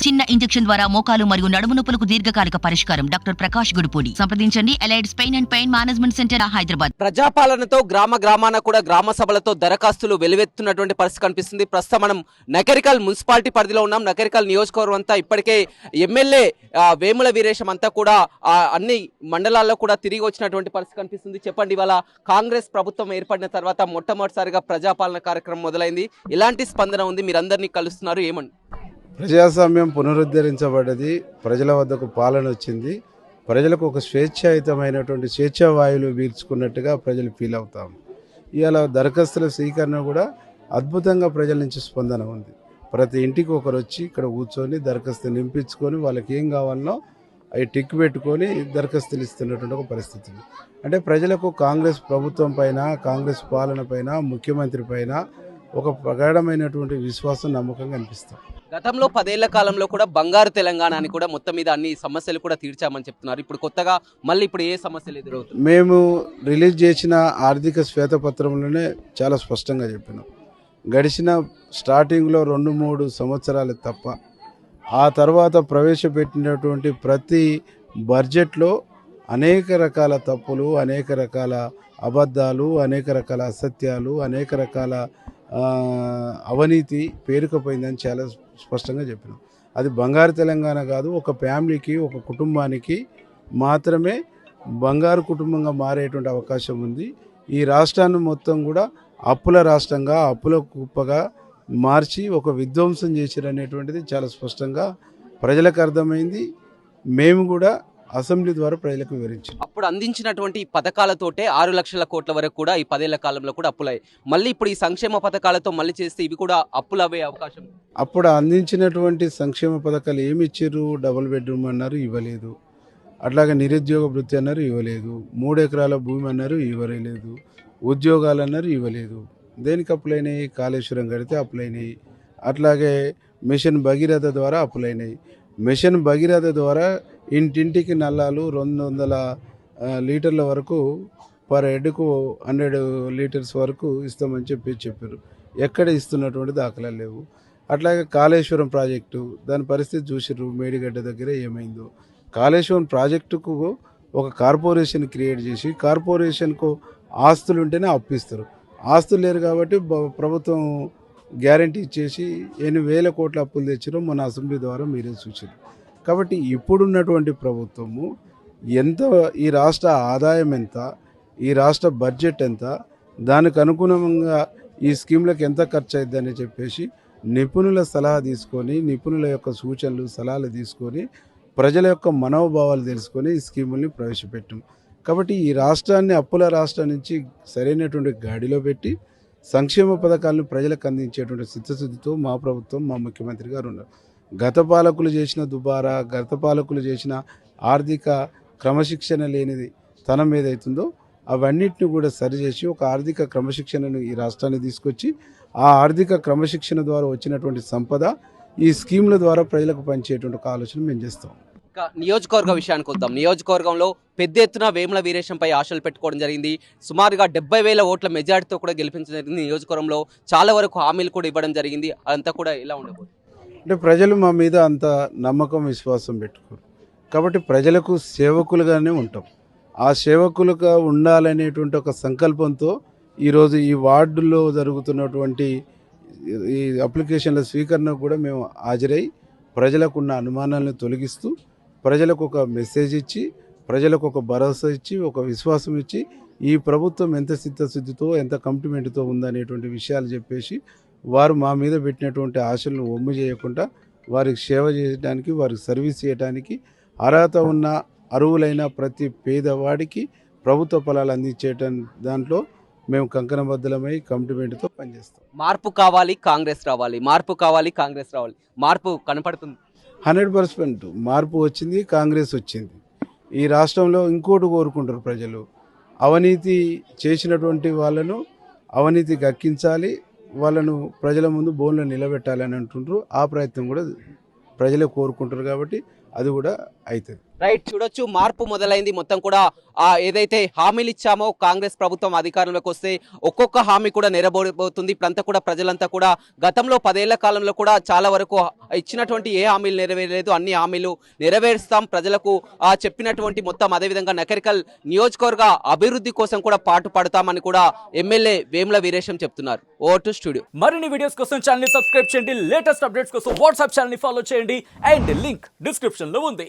చిన్న ఇంజెక్షన్ ద్వారా మోకాలు మరియు నడుము నొప్పులకు దీర్ఘకాలిక పరిష్కారం. డాక్టర్ ప్రకాష్ గుడిపూడి. సంప్రదించండి. ఎలైడ్స్ pain and pain management centre, Hyderabad. ప్రజాపాలనతో గ్రామాన కూడా గ్రామ సభలతో దరఖాస్తులు వెలువెత్తున్నటువంటి పరిస్థితి కనిపిస్తుంది. ప్రస్తుతం మనం నకరికల్ మున్సిపాలిటీ పరిధిలో ఉన్నాం. నకరికల్ నియోజకవర్గం అంతా ఇప్పటికే ఎమ్మెల్యే వేముల వీరేశం అంతా కూడా అన్ని మండలాల్లో కూడా తిరిగి వచ్చినటువంటి పరిస్థితి కనిపిస్తుంది. చెప్పండి, ఇవాళ కాంగ్రెస్ ప్రభుత్వం ఏర్పడిన తర్వాత మొట్టమొదటిసారిగా ప్రజాపాలన కార్యక్రమం మొదలైంది. ఎలాంటి స్పందన ఉంది? మీరందరినీ కలుస్తున్నారు, ఏమండి? ప్రజాస్వామ్యం పునరుద్ధరించబడ్డది, ప్రజల వద్దకు పాలన వచ్చింది, ప్రజలకు ఒక స్వేచ్ఛాయుతమైనటువంటి స్వేచ్ఛా వాయువులు పీల్చుకున్నట్టుగా ప్రజలు ఫీల్ అవుతాం. ఇవాళ దరఖాస్తుల స్వీకరణ కూడా అద్భుతంగా ప్రజల నుంచి స్పందన ఉంది. ప్రతి ఇంటికి ఒకరు వచ్చి ఇక్కడ కూర్చొని దరఖాస్తు నింపించుకొని వాళ్ళకి ఏం కావాలనో అవి టిక్ పెట్టుకొని దరఖాస్తులు ఇస్తున్నటువంటి ఒక పరిస్థితి. అంటే ప్రజలకు కాంగ్రెస్ ప్రభుత్వం పైన, కాంగ్రెస్ పాలన పైన, ముఖ్యమంత్రి పైన ఒక ప్రగాఢమైనటువంటి విశ్వాసం, నమ్మకం కనిపిస్తాం. గతంలో 10 ఏళ్ల కాలంలో కూడా బంగారు తెలంగాణ అని కూడా మొత్తం మీద అన్ని సమస్యలు కూడా తీర్చామని చెప్తున్నారు. ఇప్పుడు కొత్తగా మళ్ళీ ఇప్పుడు ఏ సమస్యలు ఎదురవుతుంది? మేము రిలీజ్ చేసిన ఆర్థిక శ్వేతపత్రంలోనే చాలా స్పష్టంగా చెప్పినాం. గడిచిన స్టార్టింగ్లో 2-3 సంవత్సరాలు తప్ప ఆ తర్వాత ప్రవేశపెట్టినటువంటి ప్రతి బడ్జెట్లో అనేక రకాల తప్పులు, అనేక రకాల అబద్ధాలు, అనేక రకాల అసత్యాలు, అనేక రకాల అవినీతి పేరుకుపోయిందని చాలా స్పష్టంగా చెప్పినాం. అది బంగారు తెలంగాణ కాదు, ఒక ఫ్యామిలీకి, ఒక కుటుంబానికి మాత్రమే బంగారు కుటుంబంగా మారేటువంటి అవకాశం ఉంది. ఈ రాష్ట్రాన్ని మొత్తం కూడా అప్పుల రాష్ట్రంగా, అప్పుల కుప్పగా మార్చి ఒక విధ్వంసం చేశారనేటువంటిది చాలా స్పష్టంగా ప్రజలకు అర్థమైంది. మేము కూడా అసెంబ్లీ ద్వారా ప్రజలకు వివరించాం. అప్పుడు అందించినటువంటి పథకాలతోటే 6 లక్షల కోట్ల వరకు కూడా ఈ 10 ఏళ్ల కాలంలో కూడా అప్పులయ్యాయి. మళ్ళీ ఇప్పుడు ఈ సంక్షేమ పథకాలతో మళ్ళీ చేస్తే ఇవి కూడా అప్పులు అవే అవకాశం. అప్పుడు అందించినటువంటి సంక్షేమ పథకాలు ఏమి ఇచ్చారు? డబుల్ బెడ్రూమ్ అన్నారు, ఇవ్వలేదు. అట్లాగే నిరుద్యోగ భృతి అన్నారు, ఇవ్వలేదు. 3 ఎకరాల భూమి అన్నారు, ఇవ్వలేదు. ఉద్యోగాలు అన్నారు, ఇవ్వలేదు. దేనికి అప్పులైనాయి? కాళేశ్వరం కడితే అప్పులైనాయి. అట్లాగే మిషన్ భగీరథ ద్వారా అప్పులైనాయి. మిషన్ భగీరథ ద్వారా ఇంటింటికి నల్లాలు 200 లీటర్ల వరకు పర్ హెడ్కు 100 లీటర్స్ వరకు ఇస్తామని చెప్పారు. ఎక్కడ ఇస్తున్నటువంటి దాఖలాలు లేవు. అట్లాగే కాళేశ్వరం ప్రాజెక్టు, దాని పరిస్థితి చూసిర్రు, మేడిగడ్డ దగ్గర ఏమైందో. కాళేశ్వరం ప్రాజెక్టుకు ఒక కార్పొరేషన్ క్రియేట్ చేసి కార్పొరేషన్కు ఆస్తులు ఉంటేనే అప్పిస్తారు. ఆస్తులు లేరు కాబట్టి ప్రభుత్వం గ్యారంటీ ఇచ్చేసి 8,000 కోట్ల అప్పులు తెచ్చారో మన అసెంబ్లీ ద్వారా మీరే చూసారు. కాబట్టి ఇప్పుడున్నటువంటి ప్రభుత్వము ఎంత, ఈ రాష్ట్ర ఆదాయం ఎంత, ఈ రాష్ట్ర బడ్జెట్ ఎంత, దానికి అనుగుణంగా ఈ స్కీమ్లకు ఎంత ఖర్చు అవుతుందని చెప్పేసి నిపుణుల సలహా తీసుకొని, నిపుణుల యొక్క సూచనలు సలహాలు తీసుకొని, ప్రజల యొక్క మనోభావాలు తెలుసుకొని ఈ స్కీముల్ని ప్రవేశపెట్టాం. కాబట్టి ఈ రాష్ట్రాన్ని అప్పుల రాష్ట్రం నుంచి సరైనటువంటి గాడిలో పెట్టి సంక్షేమ పథకాలను ప్రజలకు అందించేటువంటి చిత్తశుద్ధితో మా ప్రభుత్వం, మా ముఖ్యమంత్రి గారు ఉన్నారు. గత పాలకులు చేసిన దుబారా, గత పాలకులు చేసిన ఆర్థిక క్రమశిక్షణ లేనిది తనం ఏదైతుందో అవన్నిటిని కూడా సరిచేసి ఒక ఆర్థిక క్రమశిక్షణను ఈ రాష్ట్రాన్ని తీసుకొచ్చి ఆ ఆర్థిక క్రమశిక్షణ ద్వారా వచ్చినటువంటి సంపద ఈ స్కీమ్ల ద్వారా ప్రజలకు పంచేటువంటి ఒక ఆలోచన మేము చేస్తాం. నియోజకవర్గ విషయానికి వద్దాం. నియోజకవర్గంలో పెద్ద ఎత్తున వేముల వీరేశంపై ఆశలు పెట్టుకోవడం జరిగింది. సుమారుగా 70,000 ఓట్ల మెజార్టీతో కూడా గెలిపించడం జరిగింది. నియోజకవర్గంలో చాలా వరకు హామీలు కూడా ఇవ్వడం జరిగింది. అదంతా కూడా ఎలా ఉండబోతుంది? అంటే ప్రజలు మా మీద అంత నమ్మకం, విశ్వాసం పెట్టుకోరు. కాబట్టి ప్రజలకు సేవకులుగానే ఉంటాం. ఆ సేవకులుగా ఉండాలనేటువంటి ఒక సంకల్పంతో ఈరోజు ఈ వార్డుల్లో జరుగుతున్నటువంటి ఈ అప్లికేషన్ల స్వీకరణ కూడా మేము హాజరై ప్రజలకు ఉన్న అనుమానాలను తొలగిస్తూ, ప్రజలకు ఒక మెసేజ్ ఇచ్చి, ప్రజలకు ఒక భరోసా ఇచ్చి, ఒక విశ్వాసం ఇచ్చి, ఈ ప్రభుత్వం ఎంత చిత్తశుద్ధితో, ఎంత కమిట్మెంట్తో ఉందనేటువంటి విషయాలు చెప్పేసి వారు మా మీద పెట్టినటువంటి ఆశలను ఒమ్ము చేయకుండా వారికి సేవ చేయడానికి, వారికి సర్వీస్ చేయడానికి, అర్హత ఉన్న అర్హులైన ప్రతి పేదవాడికి ప్రభుత్వ ఫలాలు అందించేట దాంట్లో మేము కంకణబద్ధమై కమిట్మెంట్తో పనిచేస్తాం. మార్పు కావాలి, కాంగ్రెస్ రావాలి, మార్పు కావాలి, కాంగ్రెస్ రావాలి. మార్పు కనపడుతుంది. 100% మార్పు వచ్చింది, కాంగ్రెస్ వచ్చింది. ఈ రాష్ట్రంలో ఇంకోటి కోరుకుంటారు ప్రజలు, అవినీతి చేసినటువంటి వాళ్ళను అవినీతికి అక్కించాలి, వాళ్ళను ప్రజల ముందు బోన్లో నిలబెట్టాలని అంటుంటారు. ఆ ప్రయత్నం కూడా ప్రజలే కోరుకుంటారు. కాబట్టి అది కూడా అవుతుంది. రైట్, చూడొచ్చు మార్పు మొదలైంది. మొత్తం కూడా ఏదైతే హామీలు ఇచ్చామో కాంగ్రెస్ ప్రభుత్వం అధికారంలోకి వస్తే ఒక్కొక్క హామీ కూడా నెరవేరబోతుంది. ఇప్పుడంతా కూడా ప్రజలంతా కూడా గతంలో 10 ఏళ్ల కాలంలో కూడా చాలా వరకు ఇచ్చినటువంటి ఏ హామీలు నెరవేరలేదు, అన్ని హామీలు నెరవేరుస్తాం ప్రజలకు చెప్పినటువంటి మొత్తం. అదేవిధంగా నకరికల్ నియోజకవర్గ అభివృద్ధి కోసం కూడా పాటు పడతామని కూడా ఎమ్మెల్యే వేముల వీరేశం చెప్తున్నారు. Over to studio. మరిన్ని వీడియోస్ కోసం ఛానల్ ని సబ్స్క్రైబ్ చేయండి, లేటెస్ట్ అప్డేట్స్ కోసం వాట్సాప్ ఛానల్ ని ఫాలో చేయండి అండ్ లింక్ డిస్క్రిప్షన్ లో ఉంది.